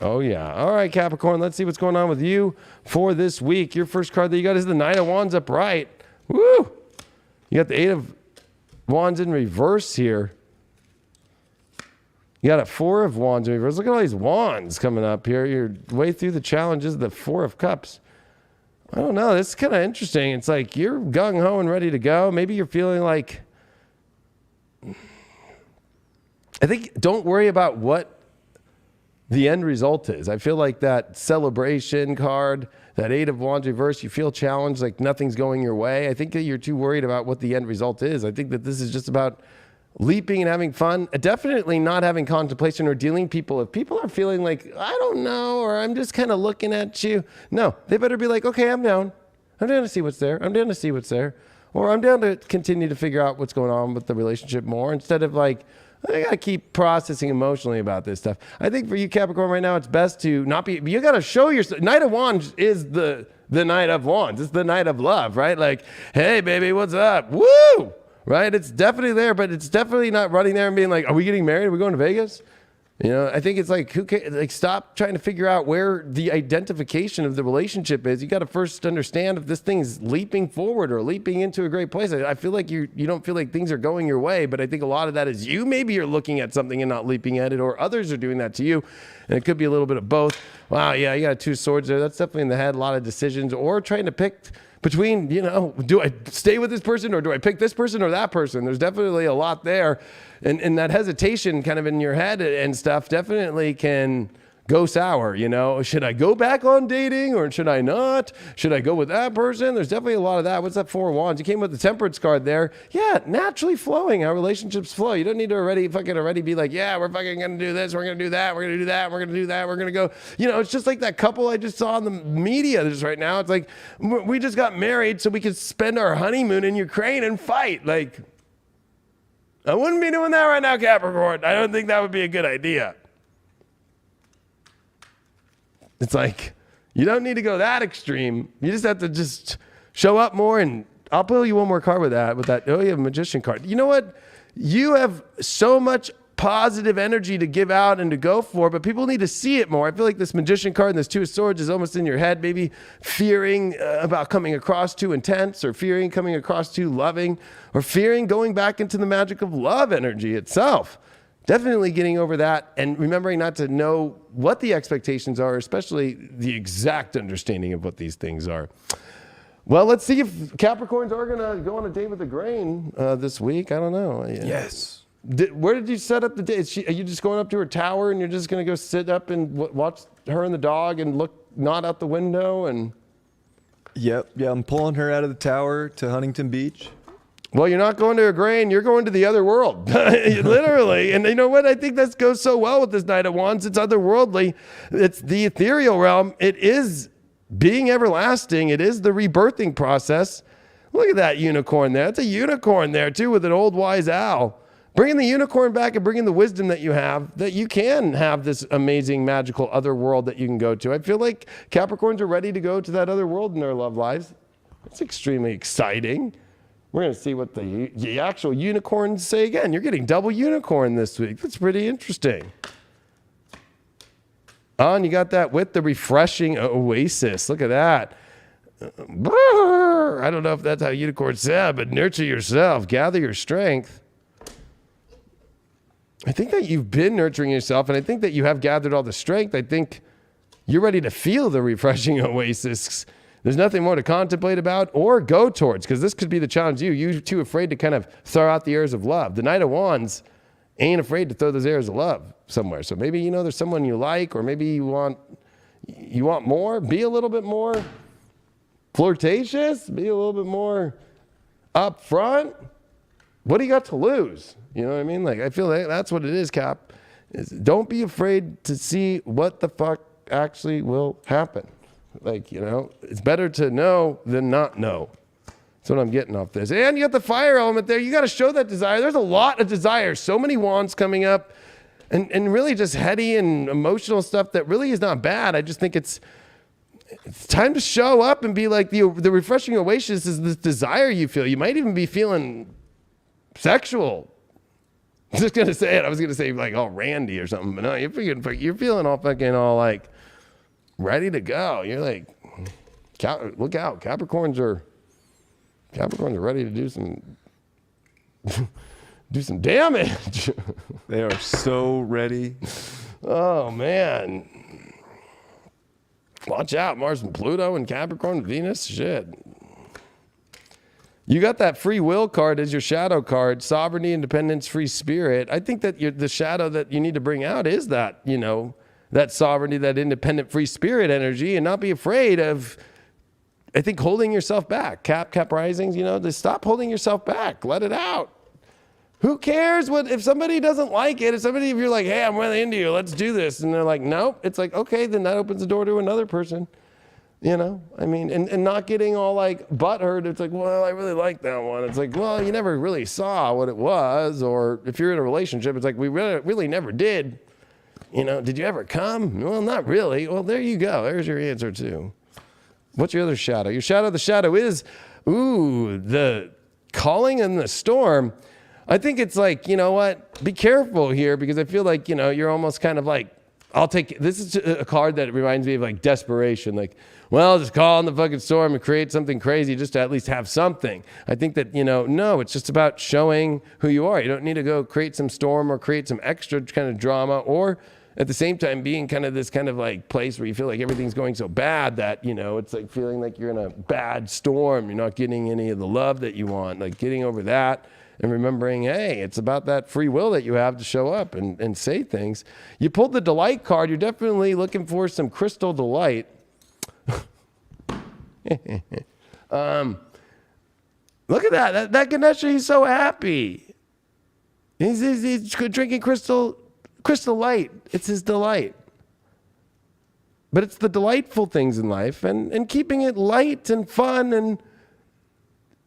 Oh, yeah. All right, Capricorn, let's see what's going on with you for this week. Your first card that you got is the Knight of Wands upright. Woo! You got the Eight of Wands in reverse here. You got a Four of Wands in reverse. Look at all these wands coming up here. You're way through the challenges of the Four of Cups. I don't know. This is kind of interesting. It's like you're gung-ho and ready to go. Maybe you're feeling like... I think don't worry about what the end result is. I feel like that celebration card, that Eight of Wands reverse, you feel challenged, like nothing's going your way. I think that you're too worried about what the end result is. I think that this is just about leaping and having fun. Definitely not having contemplation or dealing people. If people are feeling like, I don't know, or I'm just kind of looking at you. No, they better be like, okay, I'm down. I'm down to see what's there. I'm down to see what's there. Or I'm down to continue to figure out what's going on with the relationship more instead of like, I got to keep processing emotionally about this stuff. I think for you, Capricorn, right now, it's best to not be, you got to show yourself. Knight of Wands is the Knight of Wands. It's the Knight of Love, right? Like, hey, baby, what's up? Woo! Right? It's definitely there, but it's definitely not running there and being like, are we getting married? Are we going to Vegas? You know, I think it's like, stop trying to figure out where the identification of the relationship is. You got to first understand if this thing's leaping forward or leaping into a great place. I feel like you don't feel like things are going your way, but I think a lot of that is you. Maybe you're looking at something and not leaping at it, or others are doing that to you. And it could be a little bit of both. Wow, yeah, you got two swords there. That's definitely in the head, a lot of decisions, or trying to pick between, you know, do I stay with this person or do I pick this person or that person? There's definitely a lot there. And that hesitation kind of in your head and stuff definitely can go sour, you know. Should I go back on dating or should I not? Should I go with that person? There's definitely a lot of that. What's that Four of Wands? You came with the Temperance card there. Yeah, naturally flowing, how relationships flow. You don't need to already be like, yeah, we're fucking going to do this. We're going to do that. We're going to do that. We're going to do that. We're going to go. You know, it's just like that couple I just saw in the media just right now. It's like, we just got married so we could spend our honeymoon in Ukraine and fight. Like, I wouldn't be doing that right now, Capricorn. I don't think that would be a good idea. It's like, you don't need to go that extreme. You just have to just show up more, and I'll pull you one more card with that. Oh, you have a Magician card. You know what? You have so much positive energy to give out and to go for, but people need to see it more. I feel like this Magician card and this Two of Swords is almost in your head, maybe fearing about coming across too intense, or fearing coming across too loving, or fearing going back into the magic of love energy itself. Definitely getting over that and remembering not to know what the expectations are, especially the exact understanding of what these things are. Well, let's see if Capricorns are going to go on a date with the grain this week. I don't know. Yes. Where did you set up the date? Are you just going up to her tower and you're just going to go sit up and watch her and the dog and look not out the window? And Yep. Yeah, I'm pulling her out of the tower to Huntington Beach. Well, you're not going to a grain. You're going to the other world, literally. And you know what? I think that goes so well with this Knight of Wands. It's otherworldly. It's the ethereal realm. It is being everlasting. It is the rebirthing process. Look at that unicorn there. It's a unicorn there, too, with an old wise owl. Bringing the unicorn back and bringing the wisdom that you have, that you can have this amazing, magical other world that you can go to. I feel like Capricorns are ready to go to that other world in their love lives. It's extremely exciting. We're going to see what the actual unicorns say again. You're getting double unicorn this week. That's pretty interesting. Oh, and you got that with the refreshing oasis. Look at that. I don't know if that's how unicorns sound, but nurture yourself. Gather your strength. I think that you've been nurturing yourself, and I think that you have gathered all the strength. I think you're ready to feel the refreshing oasis. There's nothing more to contemplate about or go towards, because this could be the challenge you're too afraid to kind of throw out the airs of love. The Knight of Wands ain't afraid to throw those airs of love somewhere. So maybe, you know, there's someone you like, or maybe you want more. Be a little bit more flirtatious. Be a little bit more upfront. What do you got to lose? You know what I mean? Like, I feel like that's what it is, Cap. Don't be afraid to see what the fuck actually will happen. Like, you know, it's better to know than not know. That's what I'm getting off this. And you got the fire element there. You got to show that desire. There's a lot of desire. So many wands coming up, and really just heady and emotional stuff that really is not bad. I just think it's time to show up and be like, the refreshing oasis is this desire you feel. You might even be feeling sexual I'm just gonna say it. I was gonna say like all randy or something, but no, you're feeling all fucking all like ready to go. You're like, look out, Capricorns are ready to do some damage. They are so ready. Oh man, watch out, Mars and Pluto and Capricorn, Venus, shit. You got that free will card as your shadow card, sovereignty, independence, free spirit. I think that the shadow that you need to bring out is that, that sovereignty, that independent, free spirit energy, and not be afraid of, I think, holding yourself back. Cap risings, to stop holding yourself back. Let it out. Who cares if somebody doesn't like it? If you're like, hey, I'm really into you, let's do this. And they're like, nope. It's like, okay, then that opens the door to another person. And not getting all like butthurt. It's like, well, I really like that one. It's like, well, you never really saw what it was. Or if you're in a relationship, it's like, we really never did. Did you ever come? Well, not really. Well, there you go. There's your answer too. What's your other shadow? Your shadow, the shadow is, the calling and the storm. I think it's like, you know what? Be careful here because I feel like, you're almost kind of like, this is a card that reminds me of like desperation. Like, well, just call in the fucking storm and create something crazy just to at least have something. I think that, no, it's just about showing who you are. You don't need to go create some storm or create some extra kind of drama, or at the same time being kind of this kind of like place where you feel like everything's going so bad that, it's like feeling like you're in a bad storm. You're not getting any of the love that you want, like getting over that. And remembering, hey, it's about that free will that you have to show up and say things. You pulled the delight card. You're definitely looking for some crystal delight. Look at that. That Ganesha, he's so happy. He's drinking crystal light. It's his delight. But it's the delightful things in life and keeping it light and fun. And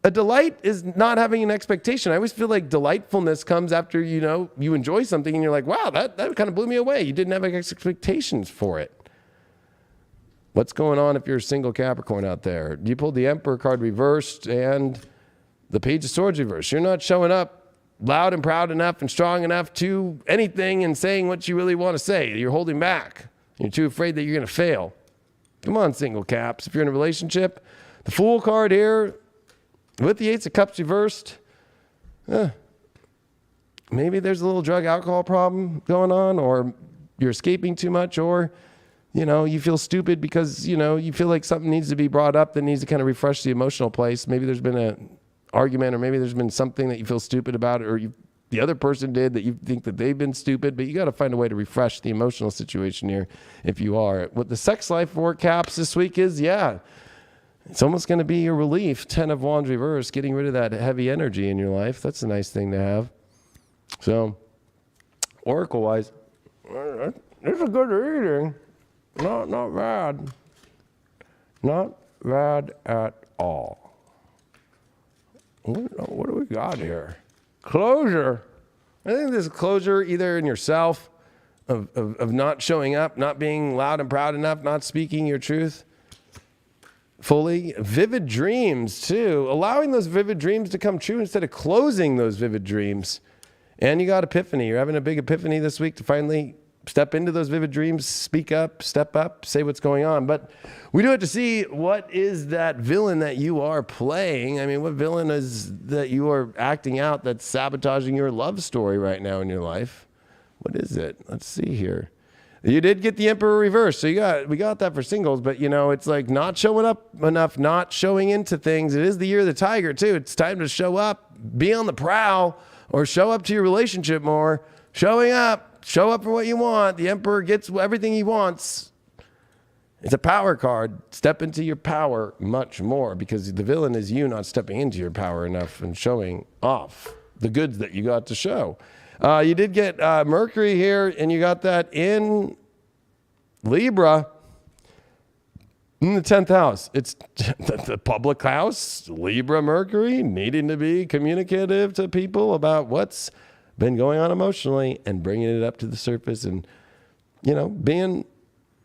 a delight is not having an expectation. I always feel like delightfulness comes after, you enjoy something and you're like, wow, that kind of blew me away. You didn't have expectations for it. What's going on if you're a single Capricorn out there? You pulled the Emperor card reversed and the Page of Swords reversed. You're not showing up loud and proud enough and strong enough to anything and saying what you really want to say. You're holding back. You're too afraid that you're going to fail. Come on, single Caps. If you're in a relationship, the Fool card here with the Ace of Cups reversed, maybe there's a little drug alcohol problem going on, or you're escaping too much, or you feel stupid because you feel like something needs to be brought up that needs to kind of refresh the emotional place. Maybe there's been an argument, or maybe there's been something that you feel stupid about, or the other person did that you think that they've been stupid, but you got to find a way to refresh the emotional situation here if you are. What the sex life for Caps this week is, it's almost going to be your relief. 10 of Wands reverse, getting rid of that heavy energy in your life. That's a nice thing to have. So, Oracle-wise, it's a good reading. Not bad. Not bad at all. What do we got here? Closure. I think there's closure either in yourself of not showing up, not being loud and proud enough, not speaking your truth fully. Vivid dreams too. Allowing those vivid dreams to come true instead of closing those vivid dreams. And you got epiphany. You're having a big epiphany this week to finally step into those vivid dreams, speak up, step up, say what's going on. But we do have to see what is that villain that you are playing. I mean, what villain is that you are acting out that's sabotaging your love story right now in your life? What is it? Let's see here. You did get the Emperor reverse, so we got that for singles, but it's like not showing up enough, not showing into things. It is the year of the Tiger too. It's time to show up, be on the prowl, or show up to your relationship more. Showing up. Show up for what you want. The Emperor gets everything he wants. It's a power card. Step into your power much more, because the villain is you not stepping into your power enough and showing off the goods that you got to show. You did get Mercury here, and you got that in Libra in the 10th house. It's the public house, Libra Mercury, needing to be communicative to people about what's been going on emotionally and bringing it up to the surface, and being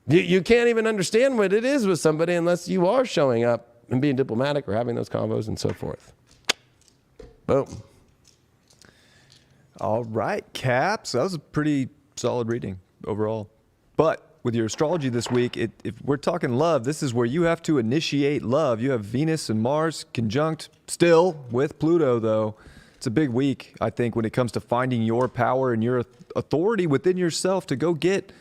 you can't even understand what it is with somebody unless you are showing up and being diplomatic or having those combos and so forth. Boom. All right, Caps. That was a pretty solid reading overall. But with your astrology this week, if we're talking love, this is where you have to initiate love. You have Venus and Mars conjunct still with Pluto, though. It's a big week, I think, when it comes to finding your power and your authority within yourself to go get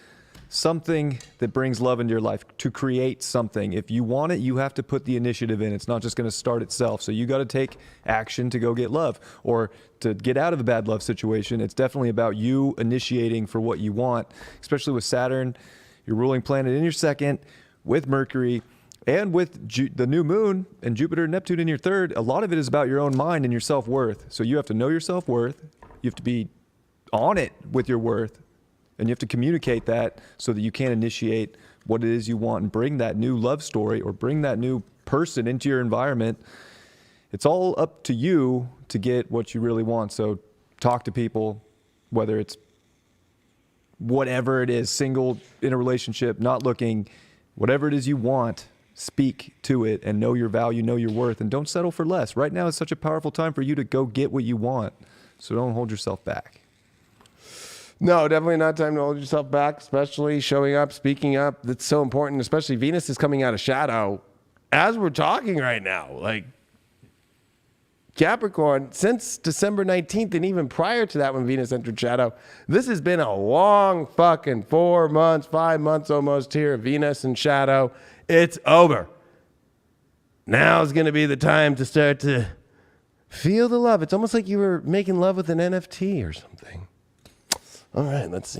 something that brings love into your life, to create something. If you want it, you have to put the initiative in. It's not just going to start itself. So you got to take action to go get love or to get out of a bad love situation. It's definitely about you initiating for what you want, especially with Saturn, your ruling planet in your second, with Mercury, and with the new moon and Jupiter and Neptune in your third. A lot of it is about your own mind and your self-worth. So you have to know your self-worth. You have to be on it with your worth. And you have to communicate that so that you can initiate what it is you want and bring that new love story or bring that new person into your environment. It's all up to you to get what you really want. So talk to people, whether it's whatever it is, single, in a relationship, not looking, whatever it is you want, speak to it and know your value, know your worth, and don't settle for less. Right now is such a powerful time for you to go get what you want. So don't hold yourself back. No, definitely not time to hold yourself back, especially showing up, speaking up. That's so important, especially Venus is coming out of shadow as we're talking right now. Like Capricorn, since December 19th and even prior to that when Venus entered shadow, this has been a long fucking 4 months, 5 months almost here of Venus in shadow. It's over. Now is going to be the time to start to feel the love. It's almost like you were making love with an NFT or something. All right, let's see.